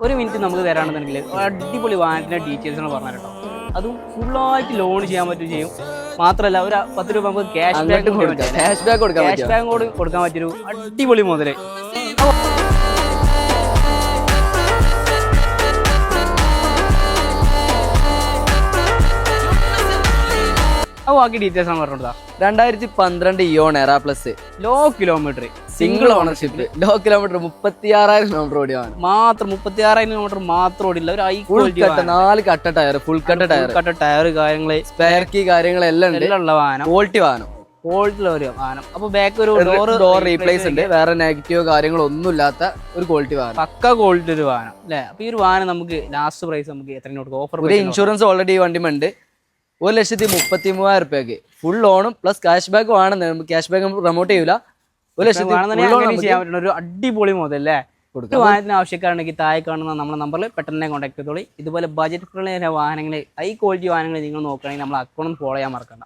ഒരു മിനിറ്റ് നമുക്ക് തരാണെന്നുണ്ടെങ്കിൽ അടിപൊളി വാഹനത്തിൻ്റെ ഡീറ്റെയിൽസ് പറഞ്ഞു കേട്ടോ. അതും ഫുള്ളായിട്ട് ലോൺ ചെയ്യാൻ പറ്റും ചെയ്യും. മാത്രമല്ല ഒരു 10 രൂപ നമുക്ക് ക്യാഷ് ബാക്ക് കൊടുക്കാൻ പറ്റിയൊരു അടിപൊളി മുതല്. ബാക്കി ഡീറ്റെയിൽസ് ആണ് പറഞ്ഞോടാ. 2012 Eon Era plus, low kilometre, single ownership, low kilometre, 36,000 kilometre ഓടിയാണ്. മാത്രം 36,000 കിലോമീറ്റർ മാത്രം ഓടില്ല. ഒരു ഫുൾ കട്ട 4 കട്ട ടയർ, ഫുൾ കട്ട ടയർ കാര്യങ്ങള്, സ്പെയർ കീ കാര്യങ്ങളെല്ലാം ഉള്ള വാഹനം, ക്വാളിറ്റി വാഹനം. ഒരു വാഹനം. അപ്പൊ ബാക്ക് ഒരു ഡോർ റീപ്ലേസ് ഉണ്ട്, വേറെ നെഗറ്റീവോ കാര്യങ്ങളോ ഒന്നും ഇല്ലാത്ത ഒരു ക്വാളിറ്റി വാഹനം, പക്ക ക്വാളിറ്റി ഒരു വാഹനം അല്ലെ. അപ്പൊ ഈ ഒരു വാഹനം നമുക്ക് ലാസ്റ്റ് പ്രൈസ് നമുക്ക് എത്ര കൊടുക്കും? ഓഫർ ഒരു ഇൻഷുറൻസ് ഓൾറെഡി വണ്ടിയുണ്ട്. 1,33,000 രൂപയ്ക്ക് ഫുൾ ലോണും പ്ലസ് ക്യാഷ് ബാക്ക് വേണം. ക്യാഷ് ബാക്ക് പ്രൊമോട്ട് ചെയ്യൂല. 1,00,000 ചെയ്യാൻ പറ്റുന്ന ഒരു അടിപൊളി മുതൽ അല്ലേ. ഒരു വാഹനത്തിന് ആവശ്യക്കാരുണ്ടെങ്കിൽ താഴെ കാണുന്ന നമ്മുടെ നമ്പറിൽ പെട്ടെന്ന് കോൺടാക്ട് ചെയ്തോളി. ഇതുപോലെ ബജറ്റ് ഫ്രണ്ട്ലി വാഹനങ്ങൾ, ഹൈ ക്വാളിറ്റി വാഹനങ്ങൾ നിങ്ങൾ നോക്കുകയാണെങ്കിൽ നമ്മൾ അക്കൗണ്ട് ഫോളോ ചെയ്യാൻ മറക്കണ്ട.